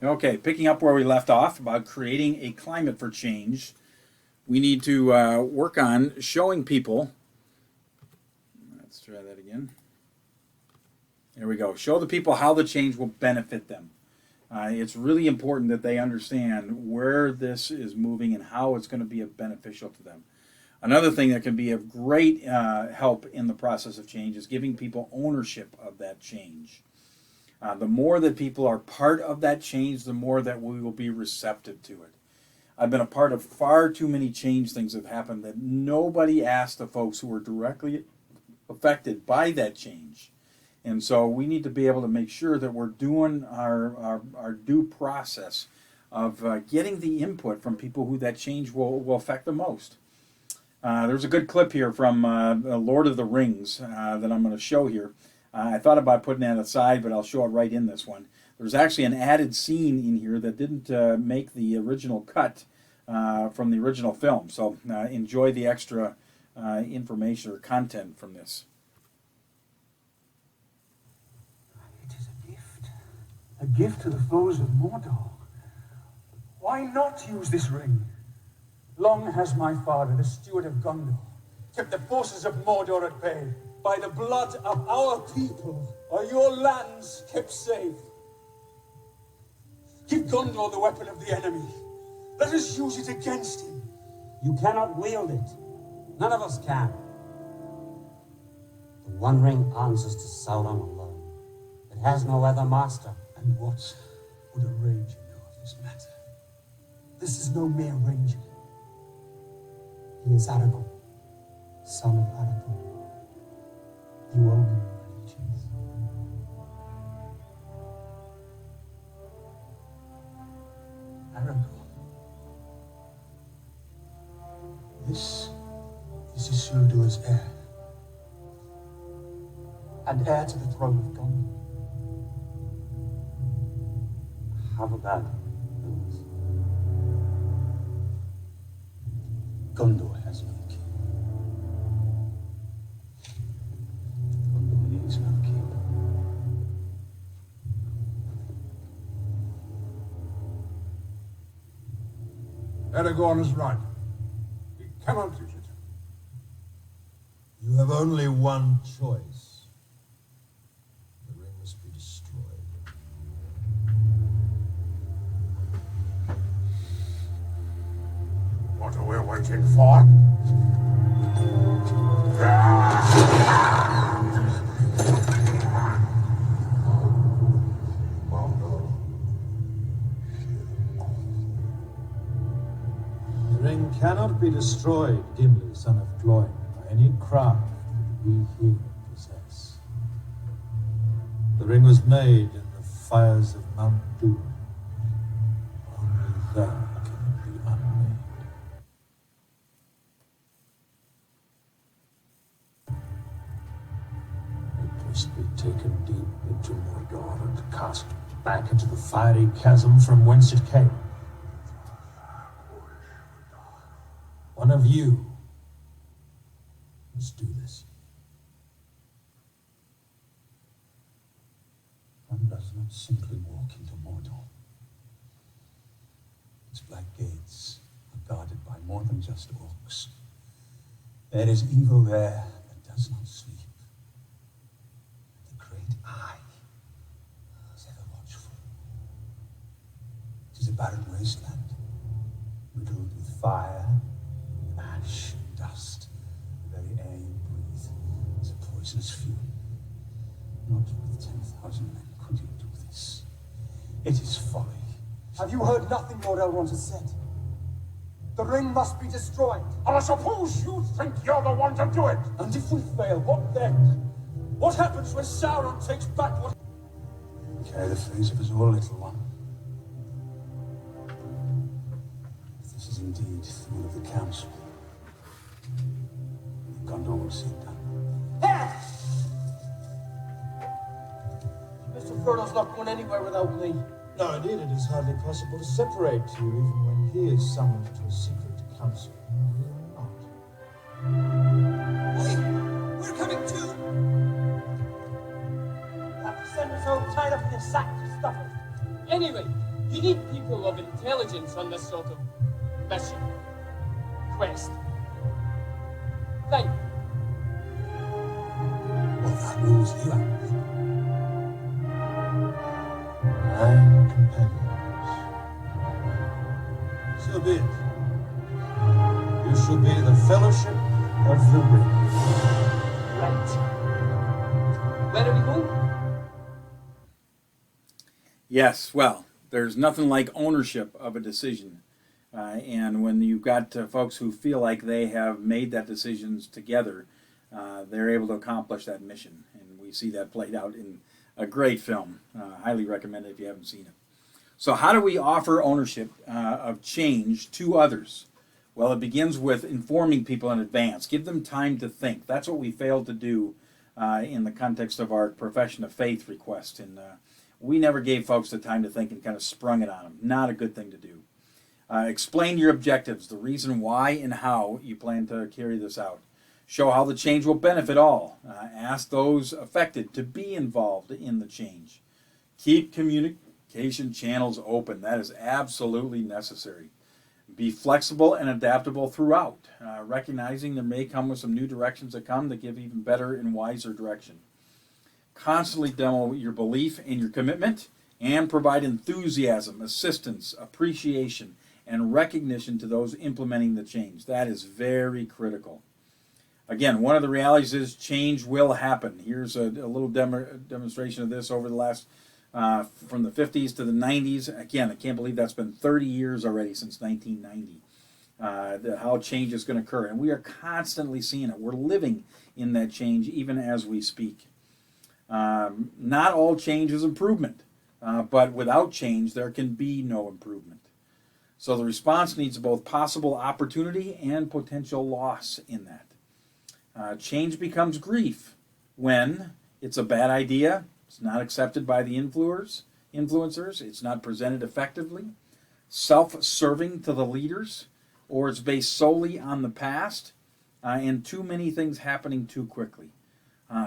Okay, picking up where we left off about creating a climate for change, we need to work on showing people. Let's try that again. There we go. Show the people how the change will benefit them. It's really important that they understand where this is moving and how it's going to be beneficial to them. Another thing that can be of great help in the process of change is giving people ownership of that change. The more that people are part of that change, the more that we will be receptive to it. I've been a part of far too many change things that have happened that nobody asked the folks who were directly affected by that change. And so we need to be able to make sure that we're doing our due process of getting the input from people who that change will affect the most. There's a good clip here from Lord of the Rings that I'm going to show here. I thought about putting that aside, but I'll show it right in this one. There's actually an added scene in here that didn't make the original cut from the original film. So enjoy the extra information or content from this. It is a gift to the foes of Mordor. Why not use this ring? Long has my father, the steward of Gondor, kept the forces of Mordor at bay. By the blood of our people are your lands kept safe. Give Gondor the weapon of the enemy. Let us use it against him. You cannot wield it. None of us can. The One Ring answers to Sauron alone. It has no other master. And what would a ranger know of this matter? This is no mere ranger. He is Aragorn, son of Aragorn. You owe him your allegiance. Aragorn. This is Isildur's heir. And heir to the throne of Gondor. Have about it, Lewis. Gondor has no king. Gondor needs no king. Aragorn is right. We cannot use it. You have only one choice. The ring must be destroyed. What are we waiting for? The ring cannot be destroyed, Gimli, son of Gloin, by any craft that we here possess. The ring was made in the fires of Mount Doom. Only there can it be unmade. It must be taken deep into Mordor and cast back into the fiery chasm from whence it came. One of you must do this. One does not simply walk into Mordor. Its black gates are guarded by more than just orcs. There is evil there that does not sleep. The great eye is ever watchful. It is a barren wasteland, riddled with fire, ash, and dust. The very air you breathe is a poisonous fume. Not with 10,000 men could you do this. It is folly. Have you heard nothing Lord Elrond has said? The ring must be destroyed. I suppose you think you're the one to do it. And if we fail, what then? What happens when Sauron takes back what... Carry the face of us all, little one. If this is indeed the will of the council, Gondor will see it done. Mr. Frodo's not going anywhere without me. No, indeed, it is hardly possible to separate you, even when he is summoned to a secret council. Not. We're coming too. You have to send us all tied up in a sack to stuff it. Anyway, You need people of intelligence on this sort of mission, quest, thing. Well, that rules you out. 9 companions. So be it. You shall be the Fellowship of the Ring. Right. Where are we going? Yes, well, there's nothing like ownership of a decision. And when you've got folks who feel like they have made that decisions together, they're able to accomplish that mission. And we see that played out in a great film. Highly recommend it if you haven't seen it. So how do we offer ownership of change to others? Well, it begins with informing people in advance. Give them time to think. That's what we failed to do in the context of our profession of faith request. And we never gave folks the time to think and kind of sprung it on them. Not a good thing to do. Explain your objectives, the reason why and how you plan to carry this out. Show how the change will benefit all. Ask those affected to be involved in the change. Keep communication channels open. That is absolutely necessary. Be flexible and adaptable throughout, recognizing there may come with some new directions that come that give even better and wiser direction. Constantly demo your belief and your commitment, and provide enthusiasm, assistance, appreciation, and recognition to those implementing the change. That is very critical. Again, one of the realities is change will happen. Here's a little demonstration of this over the last, from the 50s to the 90s. Again, I can't believe that's been 30 years already since 1990. How change is going to occur. And we are constantly seeing it. We're living in that change even as we speak. Not all change is improvement, but without change, there can be no improvement. So the response needs both possible opportunity and potential loss in that. Change becomes grief when it's a bad idea, it's not accepted by the influencers, it's not presented effectively, self-serving to the leaders, or it's based solely on the past, and too many things happening too quickly.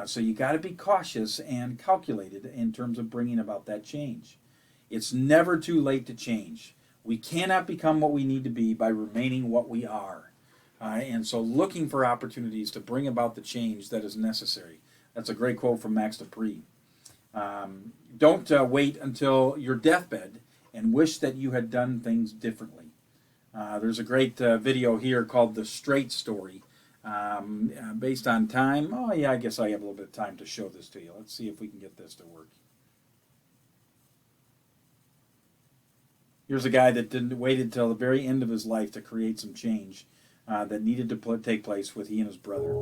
So you got to be cautious and calculated in terms of bringing about that change. It's never too late to change. We cannot become what we need to be by remaining what we are. And so looking for opportunities to bring about the change that is necessary. That's a great quote from Max Dupree. Don't wait until your deathbed and wish that you had done things differently. There's a great video here called The Straight Story. Based on time. Oh yeah, I guess I have a little bit of time to show this to you. Let's see if we can get this to work. Here's a guy that waited till the very end of his life to create some change that needed to take place with he and his brother.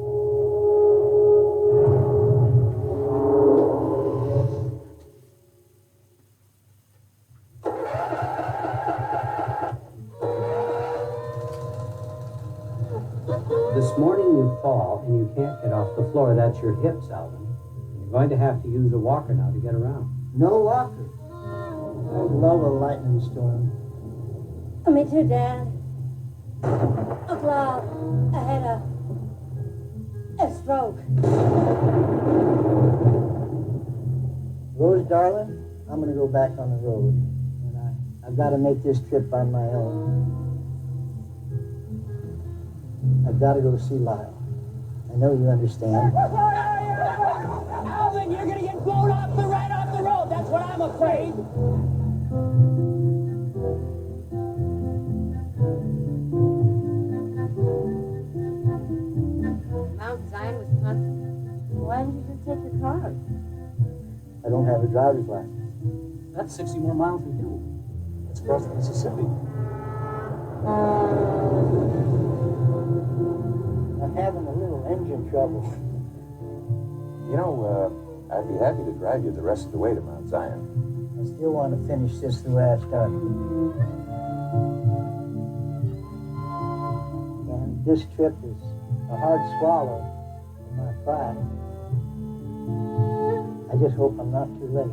This morning you fall and you can't get off the floor. That's your hips, Alvin. You're going to have to use a walker now to get around. No walker. I love a lightning storm. Me too, Dad. Uncle, I had a stroke. Rose, darling, I'm going to go back on the road. And I've got to make this trip on my own. I've got to go see Lyle. I know you understand. Alvin, you're gonna get blown right off the road. That's what I'm afraid. Mount Zion, Wisconsin. Why didn't you just take your car? I don't have a driver's license. That's 60 more miles than you. It's across the Mississippi. I'm having a little engine trouble. You know, I'd be happy to drive you the rest of the way to Mount Zion. I still want to finish this the way I started. And this trip is a hard swallow for my pride. I just hope I'm not too late.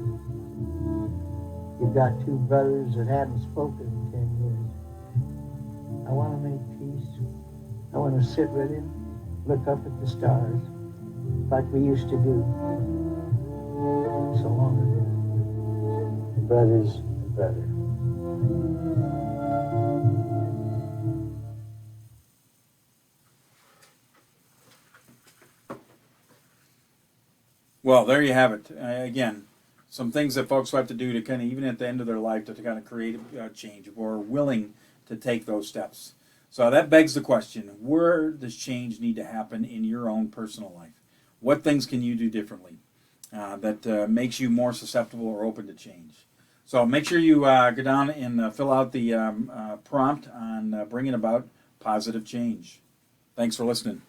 You've got two brothers that haven't spoken in 10 years. I want to make peace. I want to sit with him, look up at the stars, like we used to do so long ago. Brother's a brother. Well, there you have it. Again, some things that folks have to do to kind of, even at the end of their life, to kind of create a change, or willing to take those steps. So that begs the question, where does change need to happen in your own personal life? What things can you do differently that makes you more susceptible or open to change? So make sure you go down and fill out the prompt on bringing about positive change. Thanks for listening.